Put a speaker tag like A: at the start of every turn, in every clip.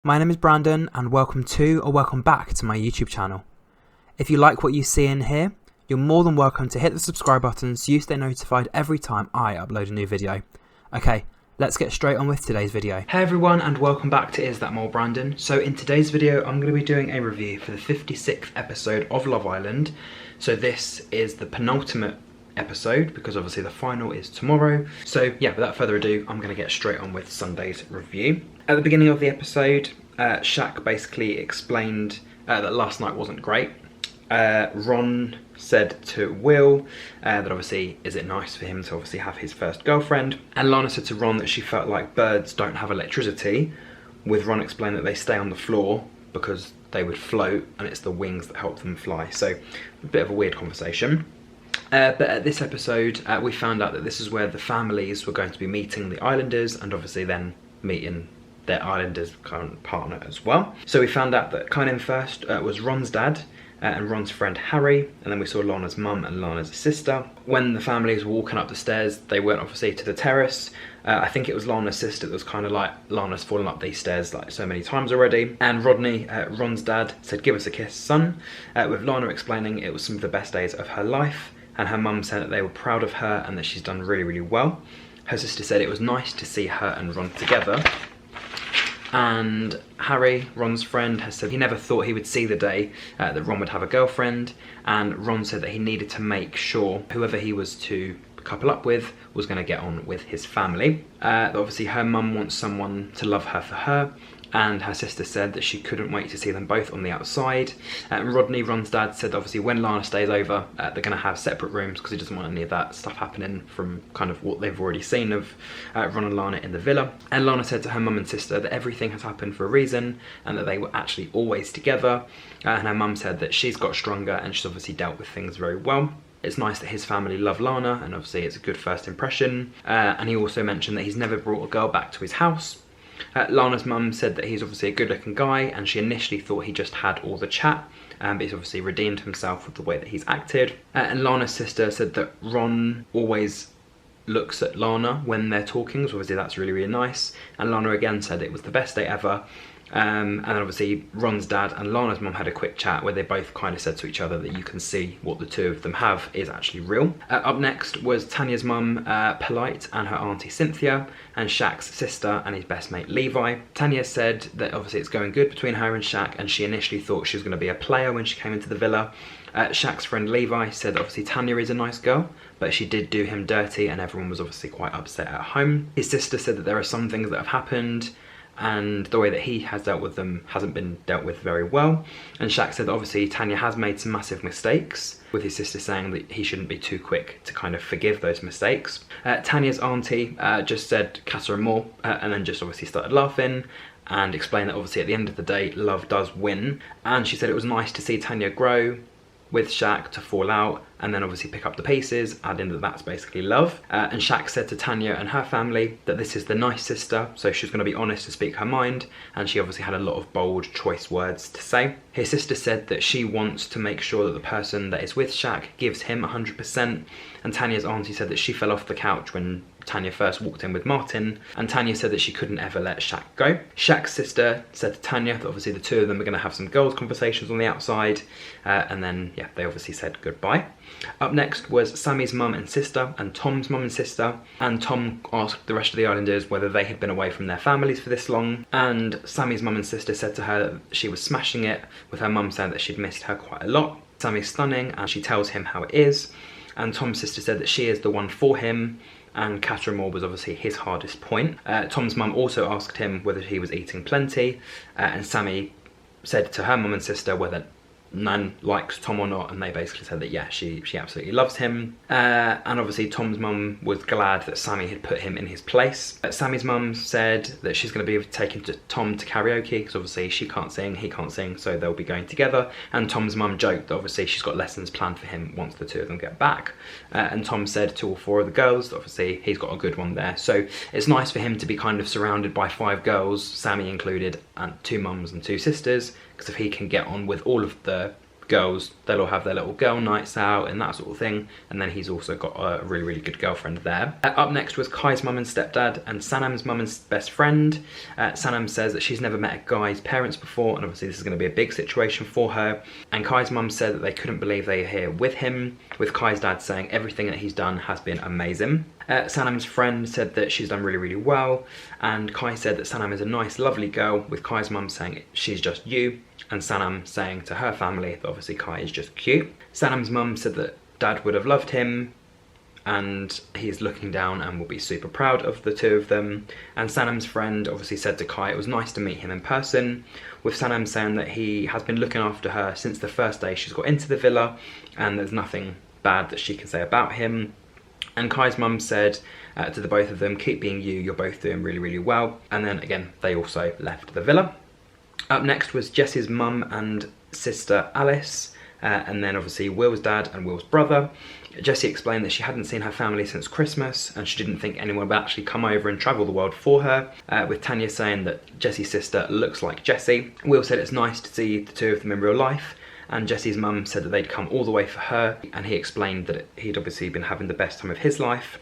A: My name is Brandon and welcome to or welcome back to my YouTube channel. If you like what you see in here, you're more than welcome to hit the subscribe button so you stay notified every time I upload a new video. Okay, let's get straight on with today's video. Hey everyone and welcome back to Is That Mole Brandon. So in today's video I'm going to be doing a review for the 56th episode of Love Island. So this is the penultimate episode because obviously the final is tomorrow. So yeah, without further ado, I'm going to get straight on with Sunday's review. At the beginning of the episode, Shaq basically explained that last night wasn't great. Ron said to Will that obviously is it nice for him to obviously have his first girlfriend, and Lana said to Ron that she felt like birds don't have electricity, with Ron explaining that they stay on the floor because they would float and it's the wings that help them fly. So a bit of a weird conversation. But at this episode, we found out that this is where the families were going to be meeting the Islanders and obviously then meeting their Islanders current partner as well. So we found out that Kynan first was Ron's dad and Ron's friend Harry, and then we saw Lana's mum and Lana's sister. When the families were walking up the stairs, they went obviously to the terrace. I think it was Lana's sister that was kind of like, Lana's fallen up these stairs like so many times already. And Rodney, Ron's dad, said, "Give us a kiss, son," with Lana explaining it was some of the best days of her life. And her mum said that they were proud of her and that she's done really, really well. Her sister said it was nice to see her and Ron together. And Harry, Ron's friend, has said he never thought he would see the day that Ron would have a girlfriend. And Ron said that he needed to make sure whoever he was to couple up with was going to get on with his family. Obviously her mum wants someone to love her for her. And her sister said that she couldn't wait to see them both on the outside. Rodney, Ron's dad, said obviously when Lana stays over, they're going to have separate rooms because he doesn't want any of that stuff happening from kind of what they've already seen of Ron and Lana in the villa. And Lana said to her mum and sister that everything has happened for a reason and that they were actually always together. And her mum said that she's got stronger and she's obviously dealt with things very well. It's nice that his family love Lana and obviously it's a good first impression. And he also mentioned that he's never brought a girl back to his house. Lana's mum said that he's obviously a good looking guy and she initially thought he just had all the chat, but he's obviously redeemed himself with the way that he's acted. And Lana's sister said that Ron always looks at Lana when they're talking, so obviously that's really, really nice. And Lana again said it was the best day ever. And then obviously Ron's dad and Lana's mum had a quick chat where they both kind of said to each other that you can see what the two of them have is actually real. Up next was Tanya's mum, Polite, and her auntie Cynthia, and Shaq's sister and his best mate Levi. Tanya said that obviously it's going good between her and Shaq, and she initially thought she was going to be a player when she came into the villa. Shaq's friend Levi said that obviously Tanya is a nice girl, but she did do him dirty and everyone was obviously quite upset at home. His sister said that there are some things that have happened and the way that he has dealt with them hasn't been dealt with very well. And Shaq said that obviously Tanya has made some massive mistakes, with his sister saying that he shouldn't be too quick to kind of forgive those mistakes. Tanya's auntie just said Casa Amor and then just obviously started laughing and explained that obviously at the end of the day love does win. And she said it was nice to see Tanya grow with Shaq to fall out and then obviously pick up the pieces, adding that that's basically love. And Shaq said to Tanya and her family that this is the nice sister, so she's going to be honest to speak her mind, and she obviously had a lot of bold choice words to say. His sister said that she wants to make sure that the person that is with Shaq gives him 100%, and Tanya's auntie said that she fell off the couch when Tanya first walked in with Martin, and Tanya said that she couldn't ever let Shaq go. Shaq's sister said to Tanya that obviously the two of them are going to have some girls conversations on the outside, and then yeah, they obviously said goodbye. Up next was Sammy's mum and sister and Tom's mum and sister, and Tom asked the rest of the Islanders whether they had been away from their families for this long, and Sammy's mum and sister said to her that she was smashing it, with her mum saying that she'd missed her quite a lot. Sammy's stunning and she tells him how it is, and Tom's sister said that she is the one for him, and Casa Amor was obviously his hardest point. Tom's mum also asked him whether he was eating plenty, and Sammy said to her mum and sister whether Nan likes Tom or not, and they basically said that yeah, she absolutely loves him. And obviously Tom's mum was glad that Sammy had put him in his place. Sammy's mum said that she's going to be taking Tom to karaoke because obviously she can't sing, he can't sing, so they'll be going together. And Tom's mum joked that obviously she's got lessons planned for him once the two of them get back. And Tom said to all four of the girls that obviously he's got a good one there. So it's nice for him to be kind of surrounded by 5 girls, Sammy included, and 2 mums and 2 sisters, because if he can get on with all of the girls, they'll all have their little girl nights out and that sort of thing, and then he's also got a really, really good girlfriend there. Up next was Kai's mum and stepdad and Sanam's mum and best friend. Sanam says that she's never met Kai's parents before, and obviously this is going to be a big situation for her, and Kai's mum said that they couldn't believe they are here with him, with Kai's dad saying everything that he's done has been amazing. Sanam's friend said that she's done really, really well, and Kai said that Sanam is a nice, lovely girl, with Kai's mum saying she's just you, and Sanam saying to her family that obviously Kai is just cute. Sanam's mum said that dad would have loved him, and he's looking down and will be super proud of the two of them. And Sanam's friend obviously said to Kai it was nice to meet him in person, with Sanam saying that he has been looking after her since the first day she's got into the villa, and there's nothing bad that she can say about him. And Kai's mum said to the both of them, keep being you, you're both doing really, really well. And then again, they also left the villa. Up next was Jessie's mum and sister Alice, and then obviously Will's dad and Will's brother. Jessie explained that she hadn't seen her family since Christmas, and she didn't think anyone would actually come over and travel the world for her, with Tanya saying that Jessie's sister looks like Jessie. Will said it's nice to see the two of them in real life, and Jessie's mum said that they'd come all the way for her, and he explained that he'd obviously been having the best time of his life.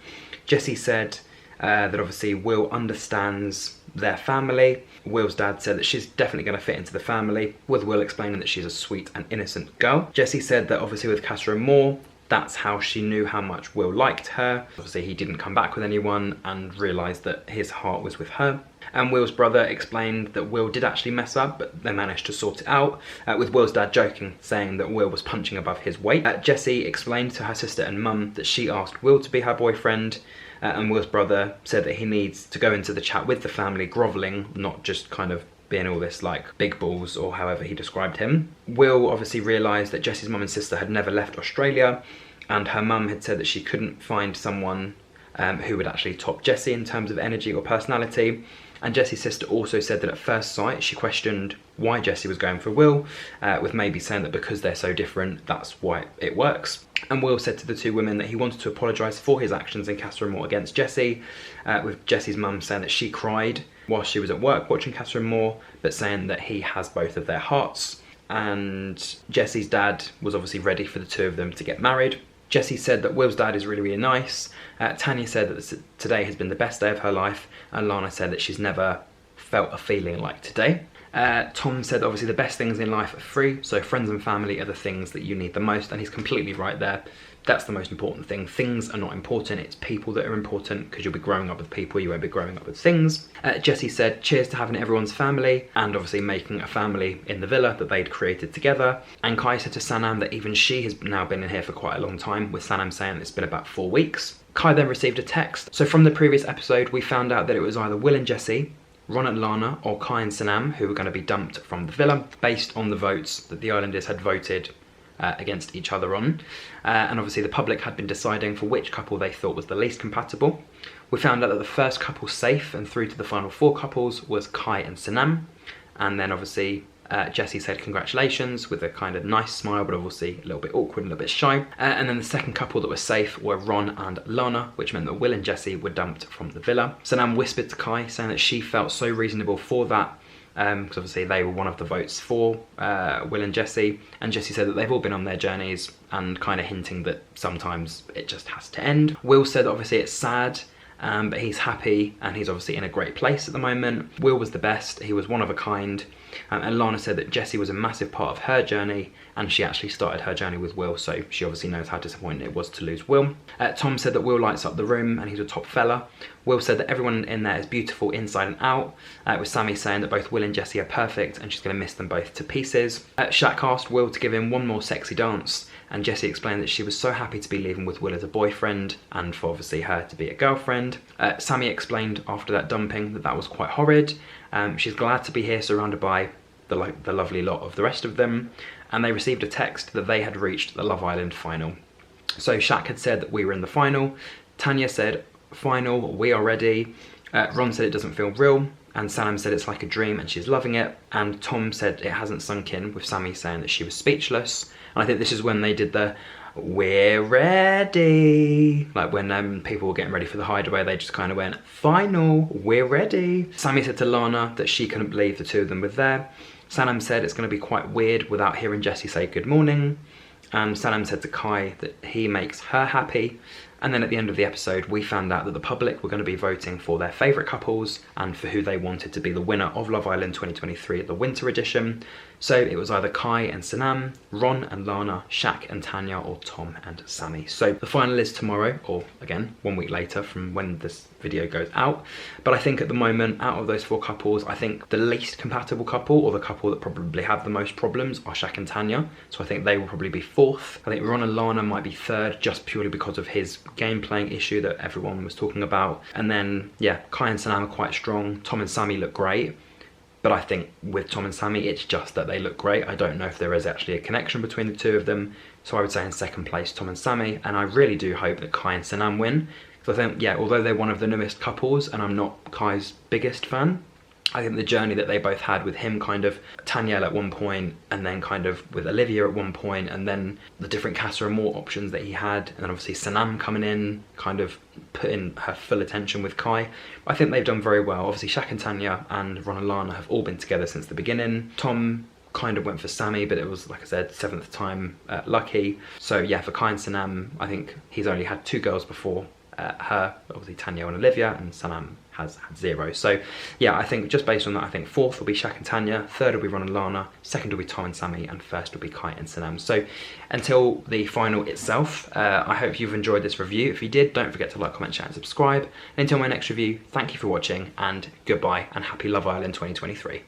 A: Jessie said that obviously Will understands their family. Will's dad said that she's definitely going to fit into the family, with Will explaining that she's a sweet and innocent girl. Jessie said that obviously with Catherine Moore, that's how she knew how much Will liked her. Obviously he didn't come back with anyone and realised that his heart was with her. And Will's brother explained that Will did actually mess up, but they managed to sort it out, with Will's dad joking, saying that Will was punching above his weight. Jessie explained to her sister and mum that she asked Will to be her boyfriend, and Will's brother said that he needs to go into the chat with the family grovelling, not just kind of being all this like big balls or however he described him. Will obviously realised that Jessie's mum and sister had never left Australia, and her mum had said that she couldn't find someone who would actually top Jessie in terms of energy or personality. And Jessie's sister also said that at first sight she questioned why Jessie was going for Will, with maybe saying that because they're so different, that's why it works. And Will said to the two women that he wanted to apologise for his actions in Casa Amor against Jessie, with Jessie's mum saying that she cried while she was at work watching Casa Amor, but saying that he has both of their hearts. And Jessie's dad was obviously ready for the two of them to get married. Jessie said that Will's dad is really, really nice. Tanya said that today has been the best day of her life, and Lana said that she's never felt a feeling like today. Tom said obviously the best things in life are free, so friends and family are the things that you need the most, and he's completely right there. That's the most important thing. Things are not important, it's people that are important, because you'll be growing up with people, you won't be growing up with things. Jessie said cheers to having everyone's family, and obviously making a family in the villa that they'd created together. And Kai said to Sanam that even she has now been in here for quite a long time, with Sanam saying it's been about 4 weeks. Kai then received a text. So from the previous episode, we found out that it was either Will and Jessie, Ron and Lana, or Kai and Sanam who were going to be dumped from the villa, based on the votes that the Islanders had voted against each other on, and obviously the public had been deciding for which couple they thought was the least compatible. We found out that the first couple safe and through to the final 4 couples was Kai and Sanam, and then obviously Jessie said congratulations with a kind of nice smile, but obviously a little bit awkward and a little bit shy. And then the second couple that was safe were Ron and Lana, which meant that Will and Jessie were dumped from the villa. Sanam whispered to Kai, saying that she felt so reasonable for that, because obviously they were one of the votes for Will and Jessie, and Jessie said that they've all been on their journeys, and kind of hinting that sometimes it just has to end. Will said that obviously it's sad, but he's happy and he's obviously in a great place at the moment. Will was the best, he was one of a kind, and Lana said that Jessie was a massive part of her journey, and she actually started her journey with Will, so she obviously knows how disappointing it was to lose Will. Tom said that Will lights up the room and he's a top fella. Will said that everyone in there is beautiful inside and out, with Sammy saying that both Will and Jessie are perfect and she's going to miss them both to pieces. Shaq asked Will to give him one more sexy dance, and Jessie explained that she was so happy to be leaving with Will as a boyfriend and for obviously her to be a girlfriend. Sammy explained after that dumping that that was quite horrid. She's glad to be here surrounded by the lovely lot of the rest of them, and they received a text that they had reached the Love Island final. So Shaq had said that we were in the final, Tanya said final, we are ready, Ron said it doesn't feel real, and Sanam said it's like a dream and she's loving it, and Tom said it hasn't sunk in, with Sammy saying that she was speechless. And I think this is when they did the we're ready. Like when people were getting ready for the hideaway, they just kind of went, final, we're ready. Sammy said to Lana that she couldn't believe the two of them were there. Sanam said it's going to be quite weird without hearing Jessie say good morning. And Sanam said to Kai that he makes her happy. And then at the end of the episode, we found out that the public were going to be voting for their favourite couples and for who they wanted to be the winner of Love Island 2023 at the Winter Edition. So it was either Kai and Sanam, Ron and Lana, Shaq and Tanya, or Tom and Sammy. So the final is tomorrow, or again, 1 week later from when this video goes out. But I think at the moment, out of those 4 couples, I think the least compatible couple, or the couple that probably have the most problems, are Shaq and Tanya. So I think they will probably be 4th. I think Ron and Lana might be 3rd, just purely because of his game playing issue that everyone was talking about. And then, yeah, Kai and Sanam are quite strong. Tom and Sammy look great. But I think with Tom and Sammy, it's just that they look great. I don't know if there is actually a connection between the two of them. So I would say in 2nd place, Tom and Sammy. And I really do hope that Kai and Sanam win. So I think, yeah, although they're one of the newest couples and I'm not Kai's biggest fan, I think the journey that they both had with him, kind of Tanyel at one point, and then kind of with Olivia at one point, and then the different Casa Amor options that he had, and then obviously Sanam coming in, kind of putting her full attention with Kai. I think they've done very well. Obviously Shaq and Tanya and Ron and Lana have all been together since the beginning. Tom kind of went for Sammy, but it was, like I said, 7th time lucky. So yeah, for Kai and Sanam, I think he's only had 2 girls before her, obviously Tanya and Olivia, and Sanam has had 0. So yeah, I think just based on that, I think 4th will be Shaq and Tanya, 3rd will be Ron and Lana, 2nd will be Tom and Sammy, and 1st will be Kai and Sanam. So until the final itself, I hope you've enjoyed this review. If you did, don't forget to like, comment, share and subscribe. And until my next review, thank you for watching, and goodbye, and happy Love Island 2023.